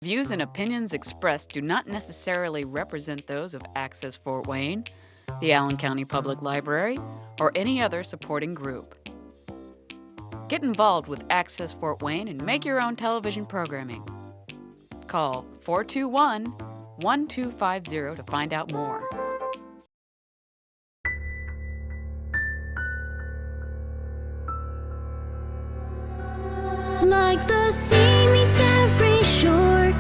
Views and opinions expressed do not necessarily represent those of Access Fort Wayne, the Allen County Public Library, or any other supporting group. Get involved with Access Fort Wayne and make your own television programming. Call 421-1250 to find out more. Like the sea meets every shore,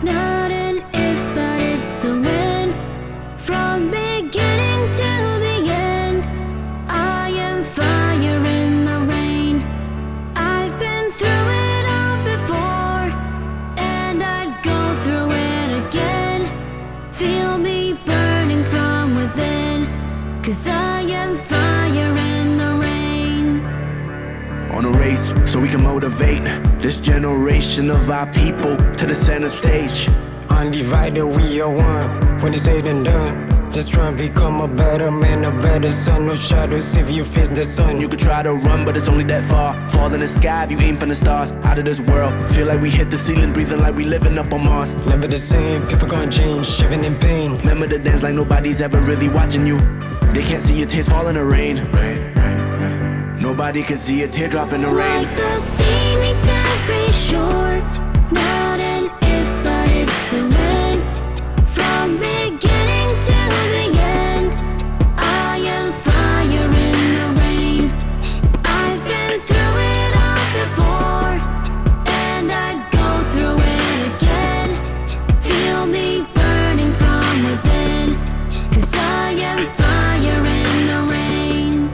not an if but it's a when. From beginning to the end, I am fire in the rain. I've been through it all before, and I'd go through it again. Feel me burning from within, 'cause I am fire in the rain. On a race, so we can motivate this generation of our people to the center stage. Undivided, we are one. When it's said and done, just try and become a better man, a better son. No shadows if you face the sun. You could try to run, but it's only that far. Fall in the sky if you aim for the stars. Out of this world, feel like we hit the ceiling, breathing like we living up on Mars. Never the same, people gonna change, shivering in pain. Remember to dance like nobody's ever really watching you. They can't see your tears fall in the rain. Nobody can see a teardrop in the rain. Like the sea meets every shore, not an if but it's a when. From beginning to the end, I am fire in the rain. I've been through it all before, and I'd go through it again. Feel me burning from within, 'cause I am fire in the rain.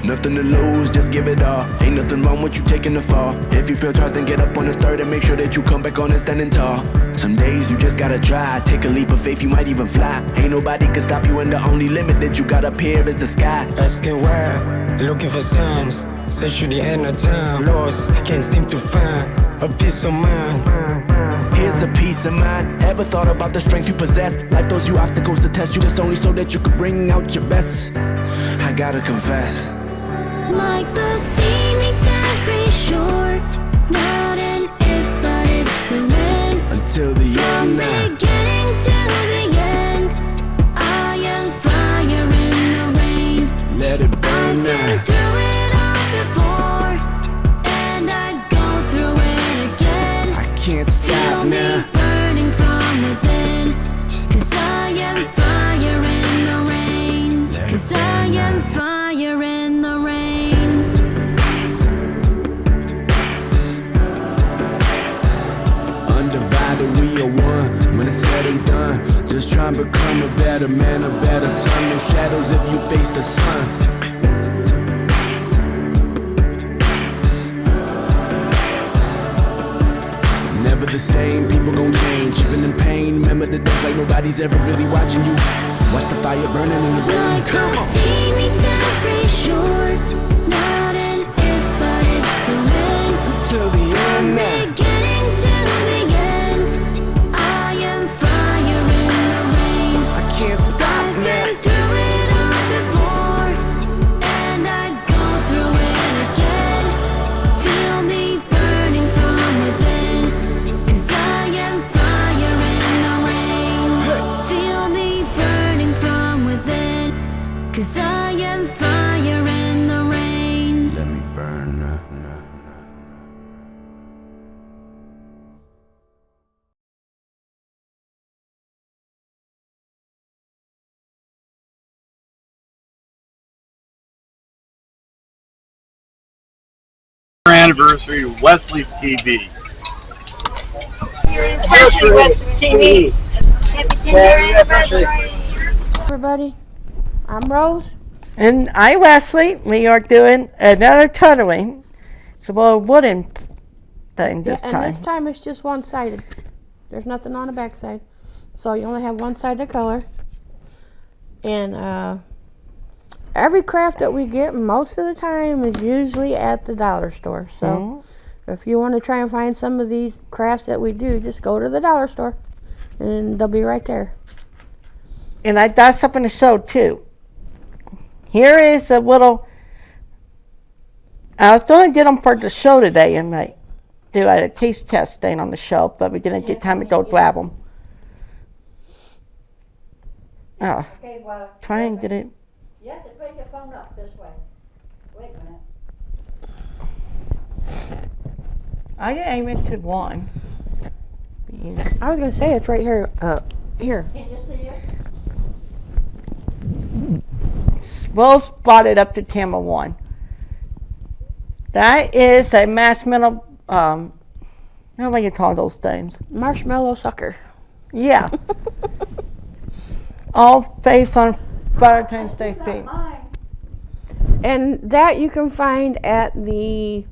Nothing to lose, just give it all. Ain't nothing wrong with you taking the fall. If you feel tossed, then get up on the third and make sure that you come back on and standing tall. Some days you just gotta try. Take a leap of faith, you might even fly. Ain't nobody can stop you, and the only limit that you got up here is the sky. Asking why, looking for signs. Search to the end of time, lost, can't seem to find a peace of mind. Here's a peace of mind. Ever thought about the strength you possess? Life throws you obstacles to test you, just only so that you could bring out your best. I gotta confess. Like the sea meets every shore, not an if but it's a when. Until the From end now. beginning to the end, I am fire in the rain. Let it burn I've been now. through it all before, and I'd go through it again. I can't Feel stop me now. burning from within, 'cause I am fire in the rain. 'Cause I am fire in the rain. Undivided, we are one. When it's said and done, just try and become a better man, a better son. No shadows if you face the sun. Never the same, people gon' change. Even in pain, remember to dance like nobody's ever really watching you. Watch the fire burning in the rain. Like Come the on. sea meets every shore, not an if but it's a when. Till the end now. Beginning to the end, I am fire in the rain. I can't stop I've now. been through it all before, and I'd go through it again. Feel me burning from within, 'cause I am fire in the rain. Feel me burning from within, 'cause I am fire in the rain. Let me burn now. Anniversary of Wesley's TV. Your anniversary, Wesley TV. Happy 10-year anniversary. Everybody, I'm Rose. And I, Wesley, we are doing another tunneling. It's a little wooden thing this and time. this time it's just one-sided. There's nothing on the back side. So you only have one side of color. And every craft that we get most of the time is usually at the dollar store. So if you want to try and find some of these crafts that we do, just go to the dollar store and they'll be right there. And I got something to show too. Here is a little, I was going to get them for the show today, and do a taste test thing on the shelf, but we didn't get time to go grab them. Oh, Okay, well, try and get it. you have to put your phone up this way. Wait a minute. I aim it to one. I was gonna say it's right here. Here. Can you see it? We'll spot it up to camera one. That is a marshmallow. How do you call those things? Marshmallow sucker. Yeah. All based on Valentine's Day theme. Mine. And that you can find at the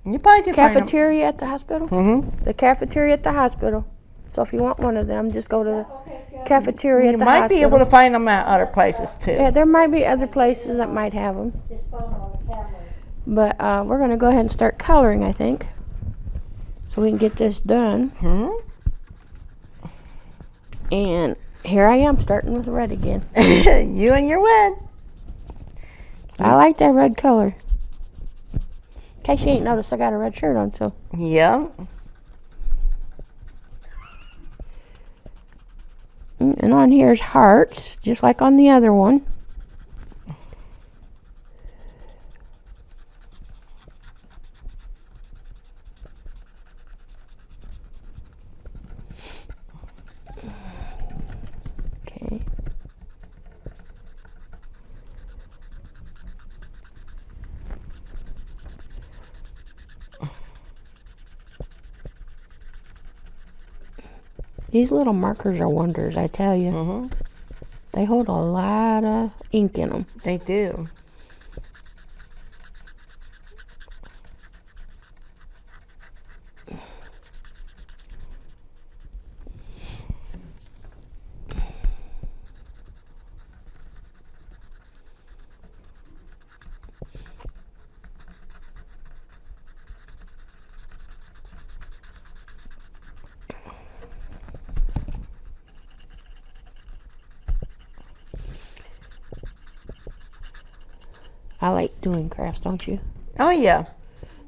You probably can find 'em. cafeteria at the hospital. Mhm. The cafeteria at the hospital. So if you want one of them, just go to the cafeteria You at the might hospital. be able to find them at other places too. Yeah, there might be other places that might have them. This phone on the camera. But we're going to go ahead and start coloring, I think. So we can get this done. Hmm? And here I am starting with red again. You and your red. I like that red color. In case you ain't noticed, I got a red shirt on, so. Yeah. And on here is hearts, just like on the other one. Okay. These little markers are wonders, I tell you. Mhm. They hold a lot of ink in them. They do. I like doing crafts, don't you? Oh yeah.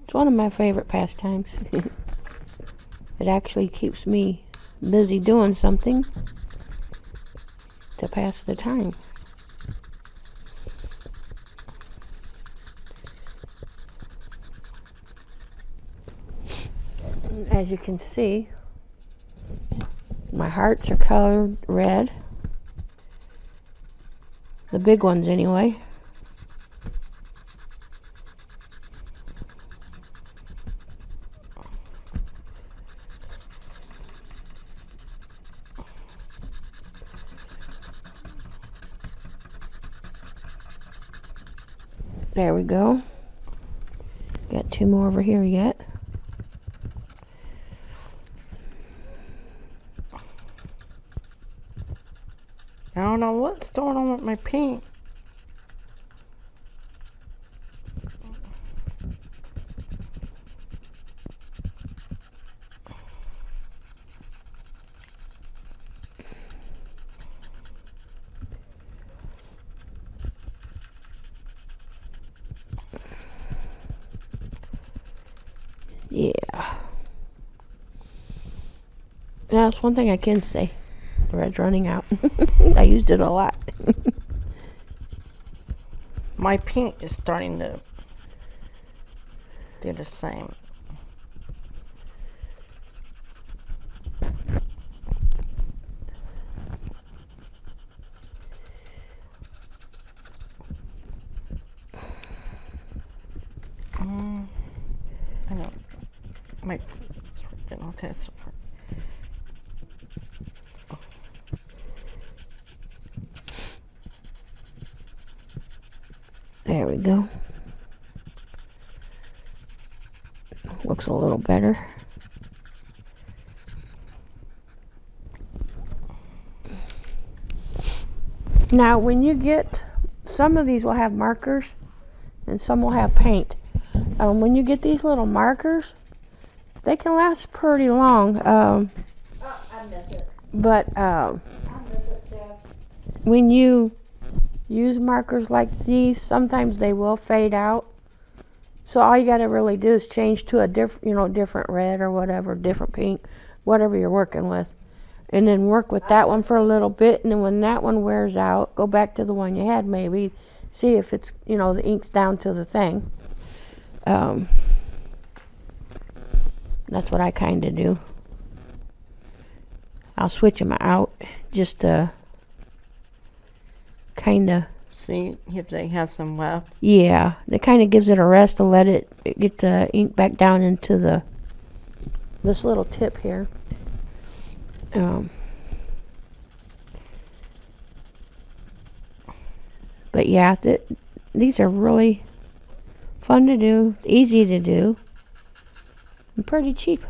It's one of my favorite pastimes. It actually keeps me busy doing something to pass the time. As you can see, my hearts are colored red. The big ones anyway. There we go. Got two more over here yet. I don't know what's going on with my paint. Yeah. That's one thing I can say. The red's running out. I used it a lot. My paint is starting to do the same. I know. My it's working. Okay, so There we go. Looks a little better. Now, when you get, some of these will have markers and some will have paint. When you get these little markers, they can last pretty long. I miss it. But I miss it, Jeff. when you use markers like these, sometimes they will fade out. So all you got to really do is change to a different red or whatever, different pink, whatever you're working with. And then work with that one for a little bit, and then when that one wears out, go back to the one you had maybe, see if it's, the ink's down to the thing. That's what I kind of do. I'll switch them out just to kind of... See if they have some left. Yeah, it kind of gives it a rest to let it get the ink back down into this little tip here. But yeah, these are really fun to do, easy to do, and pretty cheap,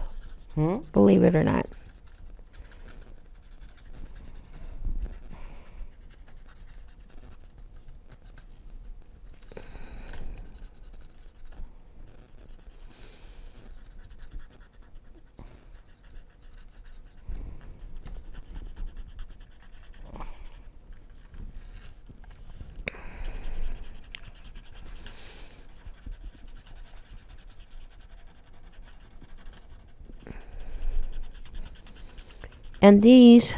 believe it or not. And these,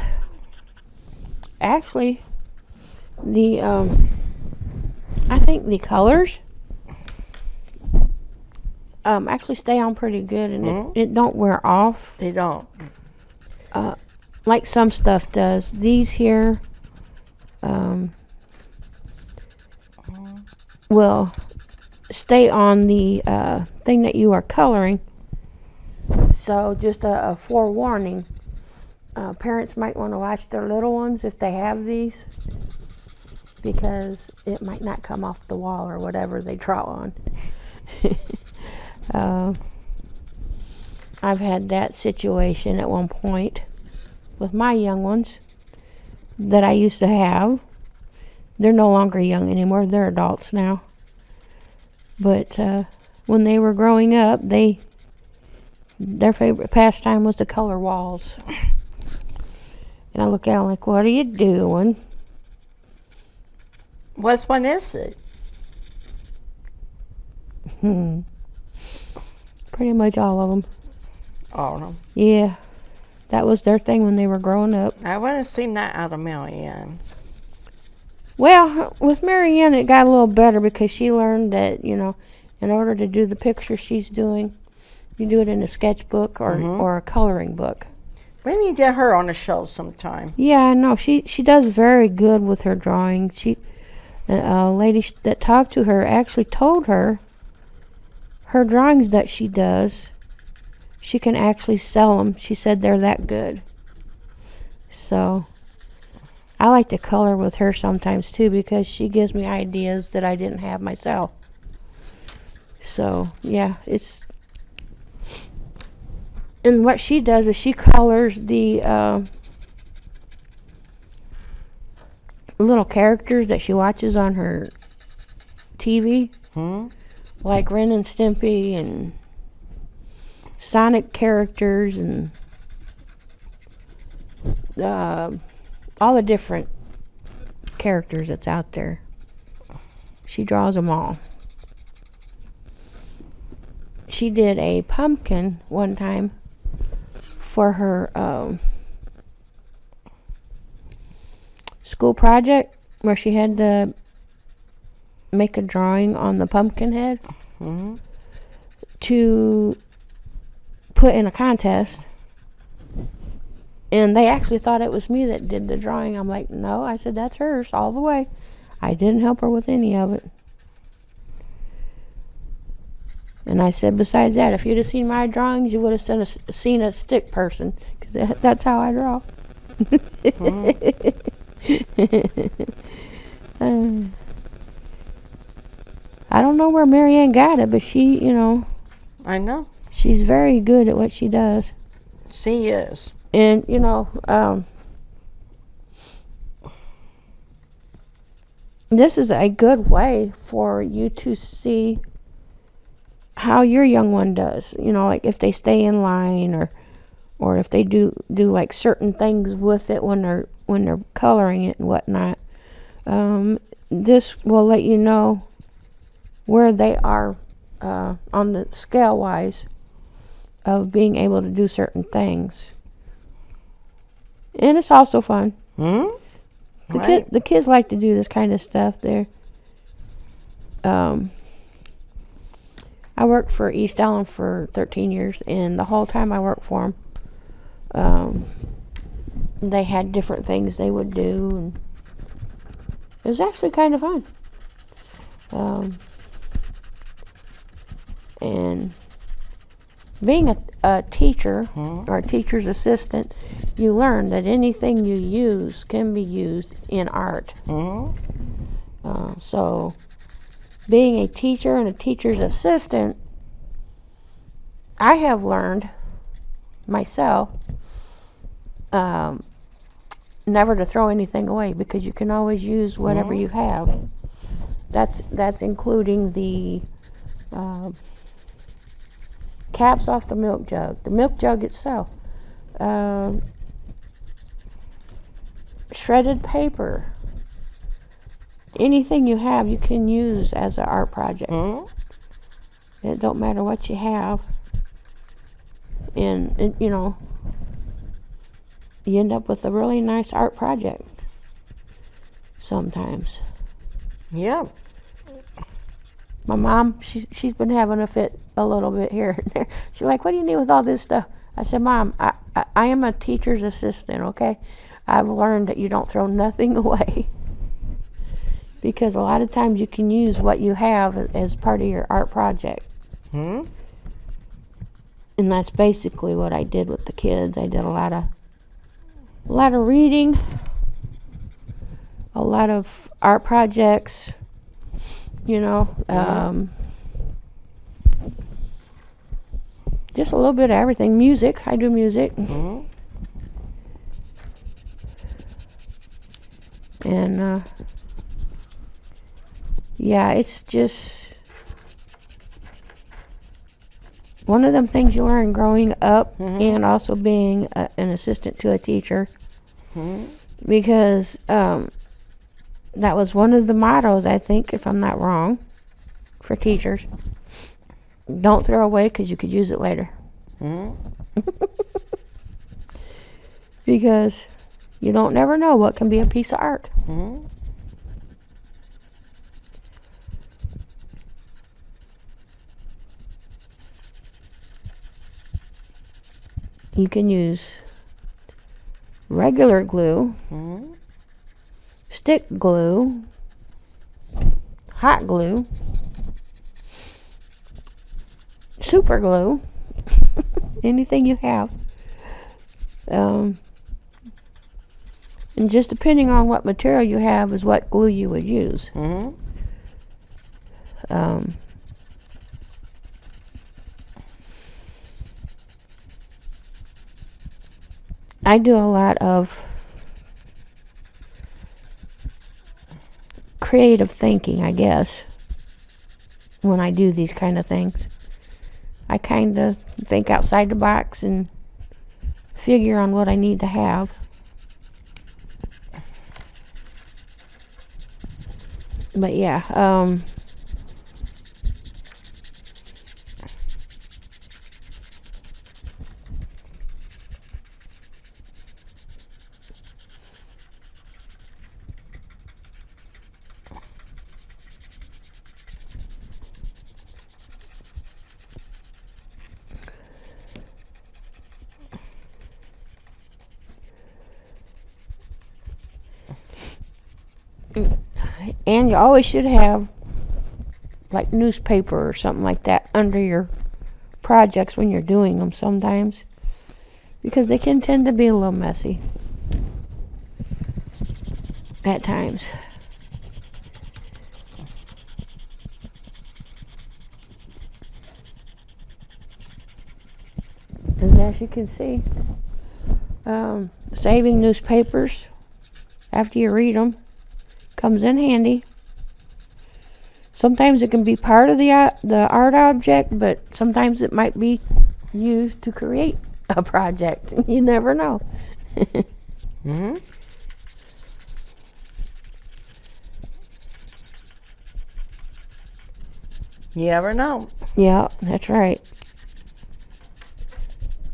actually, I think the colors actually stay on pretty good, and it don't wear off. They don't. Like some stuff does. These here will stay on the thing that you are coloring. So just a forewarning. Parents might want to watch their little ones if they have these, because it might not come off the wall or whatever they draw on. I've had that situation at one point with my young ones that I used to have. They're no longer young anymore, they're adults now. But when they were growing up, their favorite pastime was to color walls. And I look at them like, what are you doing? What one is it? Pretty much all of them. All of them? Yeah. That was their thing when they were growing up. I want to see that out of Marianne. Well, with Marianne, it got a little better because she learned that, in order to do the picture she's doing, you do it in a sketchbook or a coloring book. We need to get her on the show sometime. Yeah, I know. She does very good with her drawing. A lady that talked to her actually told her drawings that she does, she can actually sell them. She said they're that good. So I like to color with her sometimes too, because she gives me ideas that I didn't have myself. So yeah, and what she does is she colors the little characters that she watches on her TV, like Ren and Stimpy and Sonic characters and all the different characters that's out there. She draws them all. She did a pumpkin one time for her school project, where she had to make a drawing on the pumpkin head to put in a contest. And they actually thought it was me that did the drawing. I'm like, no, I said, that's hers all the way. I didn't help her with any of it. And I said, besides that, if you'd have seen my drawings, you would have seen a stick person, because that's how I draw. I don't know where Marianne got it, but she, I know. She's very good at what she does. She is. And, this is a good way for you to see how your young one does. Like if they stay in line, or if they do like certain things with it when they're coloring it and whatnot. This will let you know where they are on the scale wise of being able to do certain things. And it's also fun. The kids like to do this kind of stuff. I worked for East Allen for 13 years, and the whole time I worked for them, they had different things they would do, and it was actually kind of fun. And being a teacher or a teacher's assistant, you learn that anything you use can be used in art. So being a teacher and a teacher's assistant, I have learned myself never to throw anything away, because you can always use whatever you have. That's including the caps off the milk jug itself, shredded paper. Anything you have, you can use as an art project. It don't matter what you have, and you know, you end up with a really nice art project sometimes. Yeah. My mom, she's been having a fit a little bit here and there. She's like, "What do you need with all this stuff?" I said, "Mom, I am a teacher's assistant, okay? I've learned that you don't throw nothing away." Because a lot of times you can use what you have as part of your art project. And that's basically what I did with the kids. I did a lot of reading, a lot of art projects, you know, just a little bit of everything. Music, I do music. And yeah, it's just one of them things you learn growing up, and also being an assistant to a teacher, because that was one of the mottos, I think, if I'm not wrong, for teachers. Don't throw away, because you could use it later. Because you don't never know what can be a piece of art. You can use regular glue, stick glue, hot glue, super glue, anything you have. And just depending on what material you have is what glue you would use. I do a lot of creative thinking, I guess, when I do these kind of things. I kind of think outside the box and figure on what I need to have. But yeah, and you always should have like newspaper or something like that under your projects when you're doing them sometimes, because they can tend to be a little messy at times. And as you can see, saving newspapers after you read them comes in handy. Sometimes it can be part of the art object, but sometimes it might be used to create a project. You never know. You never know. Yeah, that's right.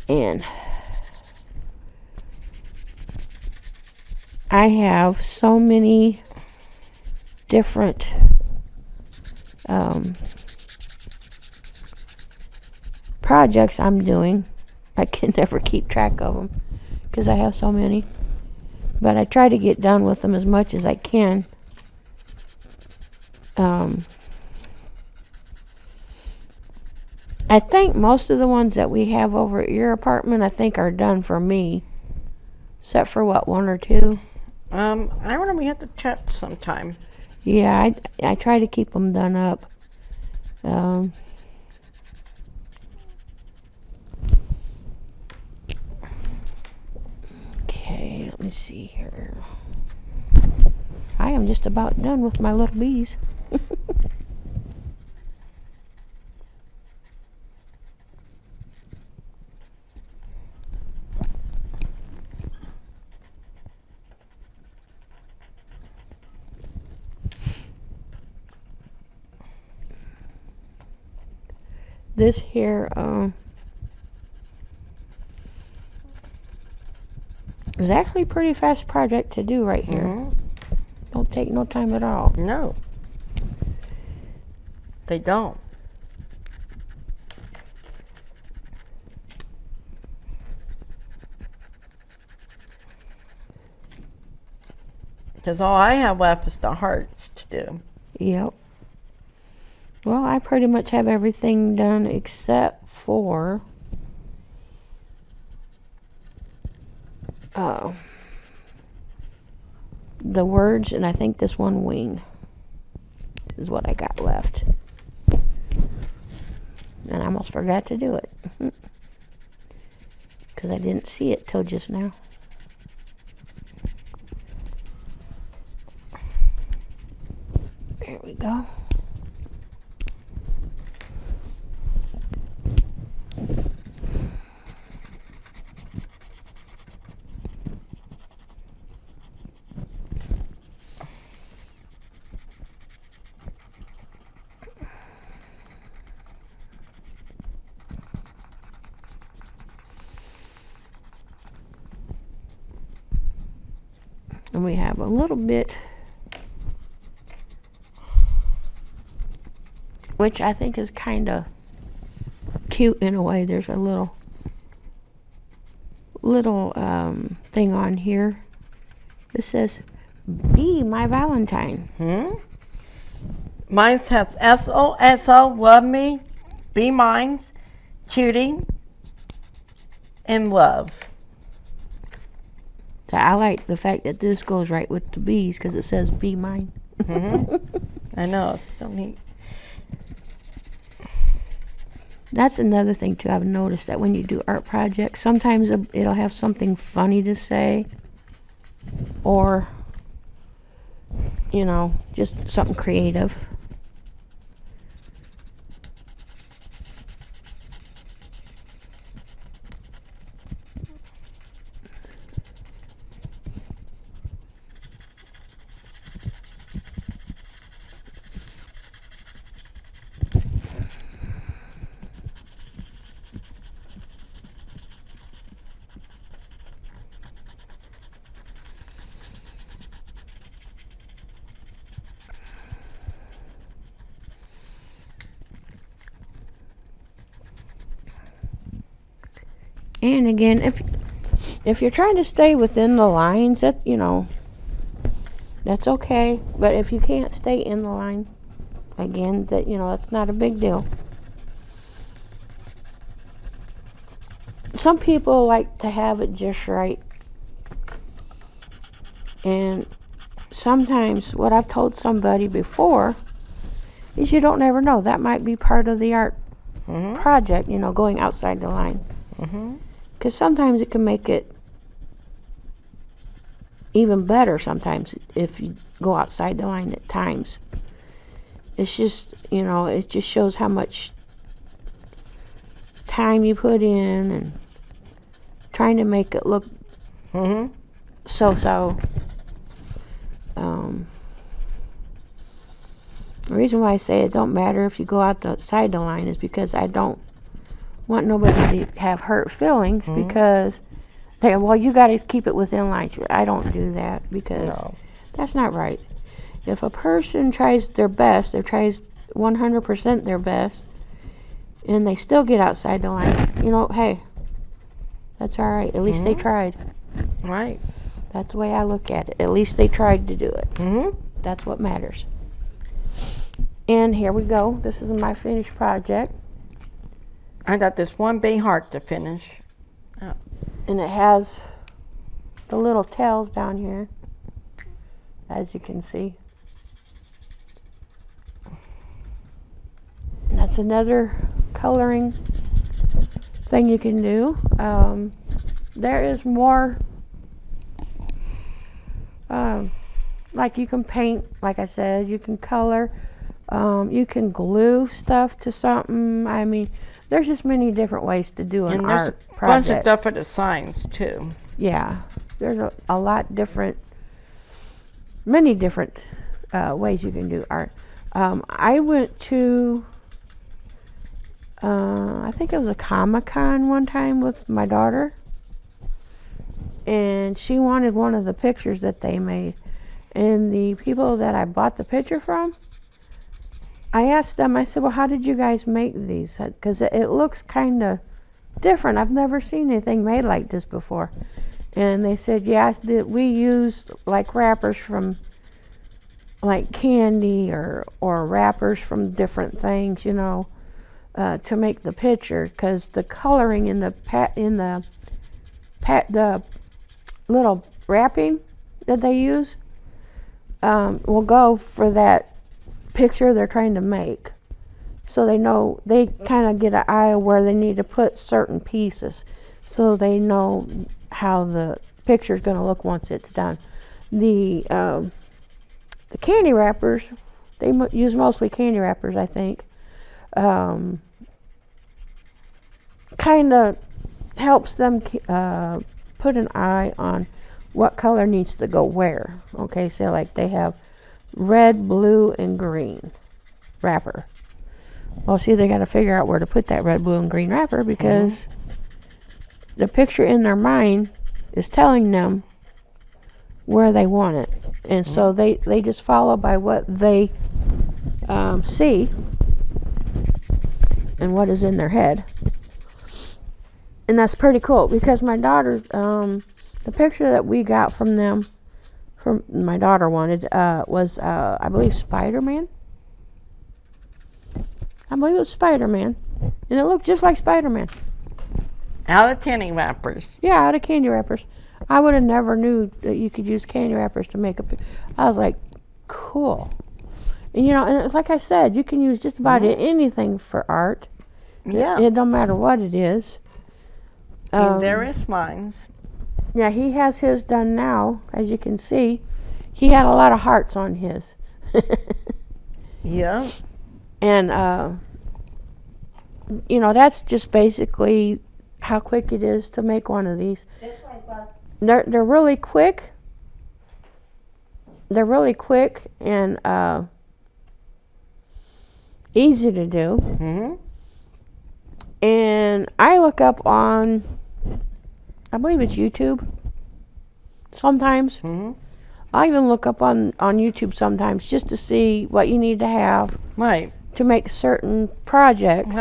And I have so many different projects I'm doing. I can never keep track of them because I have so many. But I try to get done with them as much as I can. I think most of the ones that we have over at your apartment, I think are done for me. Except for what, 1 or 2? I don't know, we have to check sometime. Yeah, I try to keep them done up. Okay, let me see here. I am just about done with my little bees. This here is actually a pretty fast project to do right here. Mm-hmm. Don't take no time at all. No. They don't. Because all I have left is the hearts to do. Yep. Well, I pretty much have everything done except for the words, and I think this one wing is what I got left. And I almost forgot to do it because I didn't see it till just now. There we go. And we have a little bit, which I think is kind of cute in a way. There's a little thing on here. It says, "Be my Valentine." Mine has SOSO, love me, be mine, cutie, and love. So I like the fact that this goes right with the bees because it says "Be mine." I know, it's so neat. That's another thing too. I've noticed that when you do art projects, sometimes it'll have something funny to say, or just something creative. And again, if you're trying to stay within the lines, that's okay. But if you can't stay in the line, again, that's not a big deal. Some people like to have it just right. And sometimes what I've told somebody before is you don't never know. That might be part of the art project, going outside the line. Because sometimes it can make it even better sometimes if you go outside the line at times. It's just, it just shows how much time you put in and trying to make it look so. The reason why I say it don't matter if you go outside the line is because I don't want nobody to have hurt feelings because well, you got to keep it within lines. I don't do that because that's not right. If a person tries their best, they tries 100% their best, and they still get outside the line, you know, hey, that's all right. At least they tried. Right. That's the way I look at it. At least they tried to do it. That's what matters. And here we go. This is my finished project. I got this one big heart to finish. And it has the little tails down here, as you can see. And that's another coloring thing you can do. There is more, like you can paint, like I said, you can color. You can glue stuff to something. I mean, there's just many different ways to do an art project. And there's a bunch of different designs too. Yeah, there's a lot different, many different ways you can do art. I went to, I think it was a Comic-Con one time with my daughter, and she wanted one of the pictures that they made. And the people that I bought the picture from, I asked them, I said, well, how did you guys make these? Because it looks kind of different. I've never seen anything made like this before. And they said, yes, we used like wrappers from like candy or wrappers from different things, you know, to make the picture. Because the coloring in the little wrapping that they use will go for that picture they're trying to make. So they know, they kind of get an eye of where they need to put certain pieces, so they know how the picture is going to look once it's done. The candy wrappers, they use mostly candy wrappers, I think. Kind of helps them put an eye on what color needs to go where. Okay, so like they have red, blue, and green wrapper. Well, see, they got to figure out where to put that red, blue, and green wrapper because the picture in their mind is telling them where they want it. And so they just follow by what they see and what is in their head. And that's pretty cool because my daughter, the picture that we got from them, from my daughter wanted, was, I believe, Spider-Man. I believe it was Spider-Man. And it looked just like Spider-Man. Out of candy wrappers. Yeah, out of candy wrappers. I would have never knew that you could use candy wrappers to make I was like, cool. And, you know, and it's like I said, you can use just about anything for art. Yeah. It don't matter what it is. And there is mine. Yeah, he has his done now, as you can see. He had a lot of hearts on his. Yeah. And, you know, that's just basically how quick it is to make one of these. They're really quick. They're really quick and easy to do. And I look up on, I believe it's YouTube sometimes. I even look up on YouTube sometimes just to see what you need to have to make certain projects.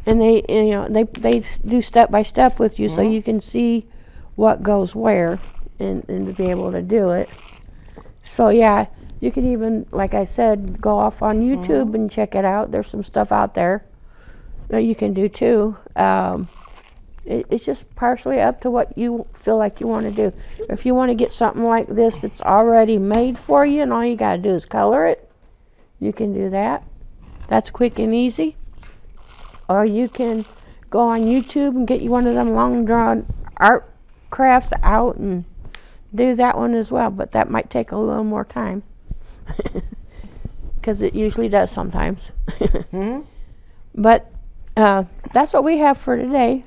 And they, you know, they do step by step with you so you can see what goes where and to be able to do it. So yeah, you can even, like I said, go off on YouTube and check it out. There's some stuff out there that you can do too. It's just partially up to what you feel like you want to do. If you want to get something like this that's already made for you and all you got to do is color it, you can do that. That's quick and easy. Or you can go on YouTube and get you one of them long drawn art crafts out and do that one as well, but that might take a little more time because it usually does sometimes. But that's what we have for today,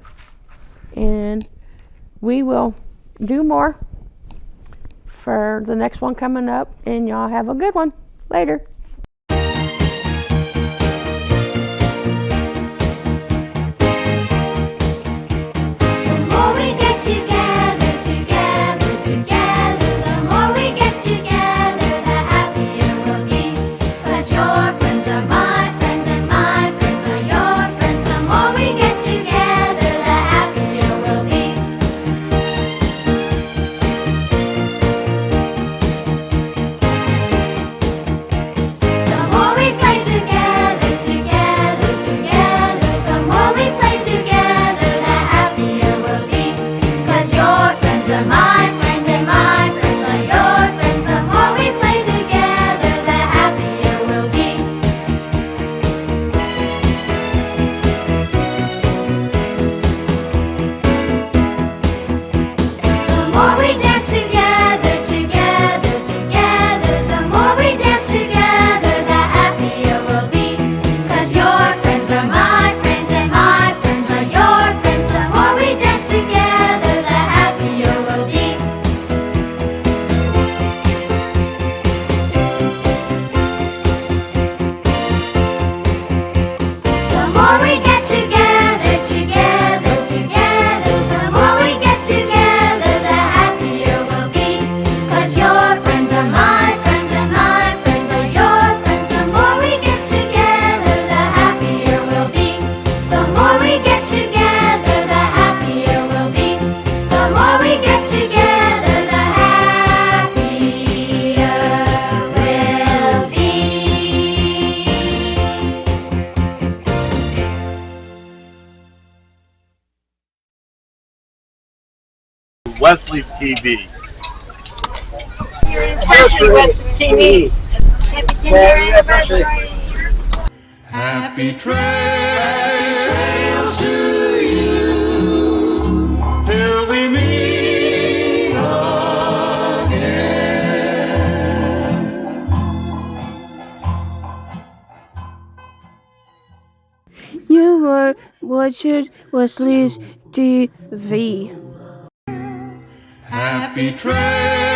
and we will do more for the next one coming up, and y'all have a good one. Later. are my friends and my friends are your friends. The more we play together, the happier we'll be. The more we dance together, together, together, the more we dance together, the happier we'll be. 'Cause your friends are my friends and my friends are your friends. The more we dance together, the happier we'll be. The more we get together, together, together, the more we get together, the happier we'll be. 'Cause your friends are my friends and my friends are your friends. The more we get together, the happier we'll be. The more we get together, the happier we'll be. The more we get together, the happier we'll be. Wesley's TV. Wesley TV. Happy 10-year anniversary. Happy trails to you till we meet again. You were watching Wesley's TV. Happy trails.